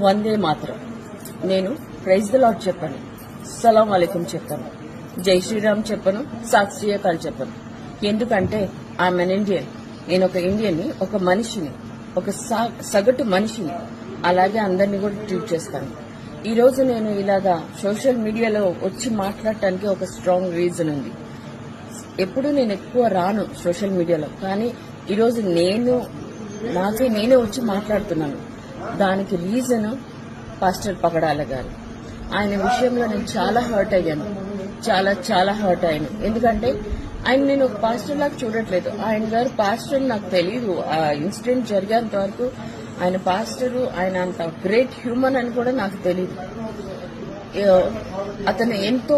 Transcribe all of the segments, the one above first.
వందే మాత్రం. నేను praise the lord చెప్పను, సలాం అలైకుం చెప్పను, జై శ్రీరామ్ చెప్పను, సాత్ శ్రీ అకాల్ చెప్పను. ఎందుకంటే ఐఎమ్ అన్ ఇండియన్. నేను ఒక ఇండియన్ని, ఒక మనిషిని, ఒక సగటు మనిషిని. అలాగే అందరినీ కూడా ట్రీట్ చేస్తాను. ఈ రోజు నేను ఇలాగా సోషల్ మీడియాలో వచ్చి మాట్లాడటానికి ఒక స్ట్రాంగ్ రీజన్ ఉంది. ఎప్పుడు నేను ఎక్కువ రాను సోషల్ మీడియాలో, కానీ ఈరోజు నేనే వచ్చి మాట్లాడుతున్నాను. దానికి రీజన్ పాస్టర్ పగడాల గారు. ఆయన విషయంలో నేను చాలా హర్ట్ అయ్యాను, చాలా హర్ట్ అయ్యాను. ఎందుకంటే ఆయన నేను ఒక పాస్టర్ లాగా చూడట్లేదు. ఆయన గారు పాస్టర్ నాకు తెలియదు. ఆ ఇన్సిడెంట్ జరిగేంత వరకు ఆయన పాస్టరు, ఆయన అంత గ్రేట్ హ్యూమన్ అని కూడా నాకు తెలియదు. అతను ఎంతో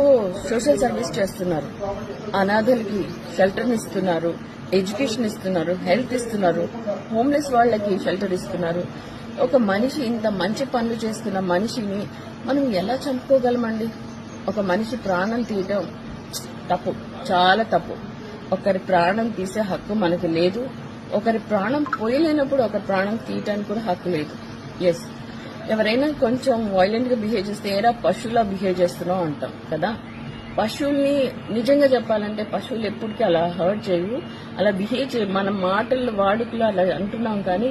సోషల్ సర్వీస్ చేస్తున్నారు. అనాథలకి షెల్టర్ ఇస్తున్నారు, ఎడ్యుకేషన్ ఇస్తున్నారు, హెల్త్ ఇస్తున్నారు, హోమ్లెస్ వాళ్ళకి షెల్టర్ ఇస్తున్నారు. ఒక మనిషి ఇంత మంచి పనులు చేస్తున్న మనిషిని మనం ఎలా చంపుకోగలమండి? ఒక మనిషి ప్రాణం తీయటం తప్పు, చాలా తప్పు. ఒకరి ప్రాణం తీసే హక్కు మనకు లేదు. ఒకరి ప్రాణం పోయలేనప్పుడు ఒకరి ప్రాణం తీయటానికి కూడా హక్కు లేదు. ఎస్, ఎవరైనా కొంచెం వైలెంట్ గా బిహేవ్ చేస్తే ఏరా పశువులా బిహేవ్ చేస్తున్నాం అంటాం కదా. పశువుల్ని నిజంగా చెప్పాలంటే పశువులు ఎప్పటికీ అలా హర్ట్ చేయవు, అలా బిహేవ్ చేయవు. మన మాటల వాడుకలో అలా అంటున్నాం, కానీ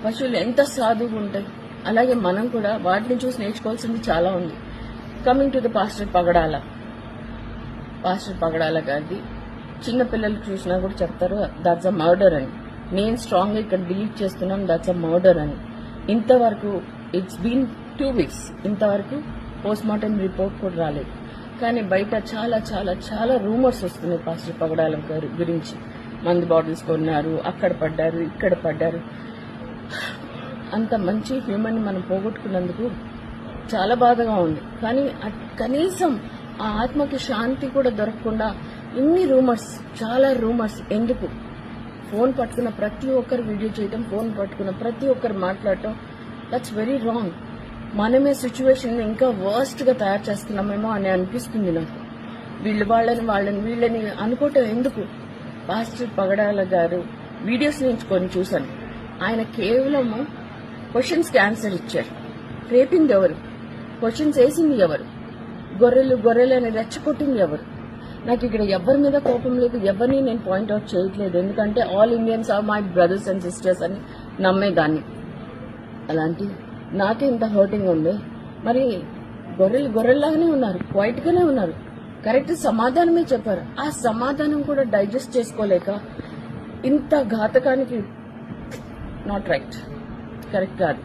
పశువులు ఎంత సాధువుగా ఉంటాయి. అలాగే మనం కూడా వాటిని చూసి నేర్చుకోవాల్సింది చాలా ఉంది. కమింగ్ టు ద పాస్టర్ పగడాల గారిది చిన్న పిల్లలు చూసినా కూడా చెప్తారు దట్స్ అ మర్డర్ అని. నేను స్ట్రాంగ్ గా ఇక్కడ బిలీవ్ చేస్తున్నాను దట్స్ అ మర్డర్ అని. ఇంతవరకు ఇట్స్ బీన్ 2 weeks, ఇంతవరకు పోస్ట్ మార్టం రిపోర్ట్ కూడా రాలేదు. కానీ బయట చాలా రూమర్స్ వస్తున్నాయి పాస్టర్ పగడాల గారి గురించి. మందు బాటిల్స్ కొన్నారు, అక్కడ పడ్డారు, ఇక్కడ పడ్డారు. అంత మంచి హ్యూమన్ మనం పోగొట్టుకున్నందుకు చాలా బాధగా ఉంది. కానీ కనీసం ఆ ఆత్మకి శాంతి కూడా దొరకకుండా ఇన్ని రూమర్స్, చాలా రూమర్స్ ఎందుకు? ఫోన్ పట్టుకున్న ప్రతి ఒక్కరు వీడియో చేయటం, ఫోన్ పట్టుకున్న ప్రతి ఒక్కరు మాట్లాడటం, దట్స్ వెరీ రాంగ్. మనమే సిచ్యువేషన్ ఇంకా వర్స్ట్ గా తయారు చేస్తున్నామేమో అని అనిపిస్తుంది నాకు. వీళ్ళని అనుకోవటం ఎందుకు? పాస్టర్ పగడాల గారు వీడియోస్ నుంచి కొన్ని చూశాను. ఆయన కేవలము క్వశ్చన్స్ కి ఆన్సర్ ఇచ్చారు. రేపింది ఎవరు? క్వశ్చన్స్ వేసింది ఎవరు? గొర్రెలు అని రెచ్చగొట్టింది ఎవరు? నాకు ఇక్కడ ఎవరి మీద కోపం లేదు, ఎవరిని నేను పాయింట్అవుట్ చేయట్లేదు. ఎందుకంటే all Indians are my brothers and sisters అని నమ్మేదాన్ని. అలాంటి నాకే ఇంత హర్టింగ్ ఉంది. మరి గొర్రెల్లాగానే ఉన్నారు, క్వైట్ గానే ఉన్నారు, కరెక్ట్ సమాధానమే చెప్పారు. ఆ సమాధానం కూడా డైజెస్ట్ చేసుకోలేక ఇంత ఘాతకానికి నాట్ రైట్, కరెక్ట్ కాదు.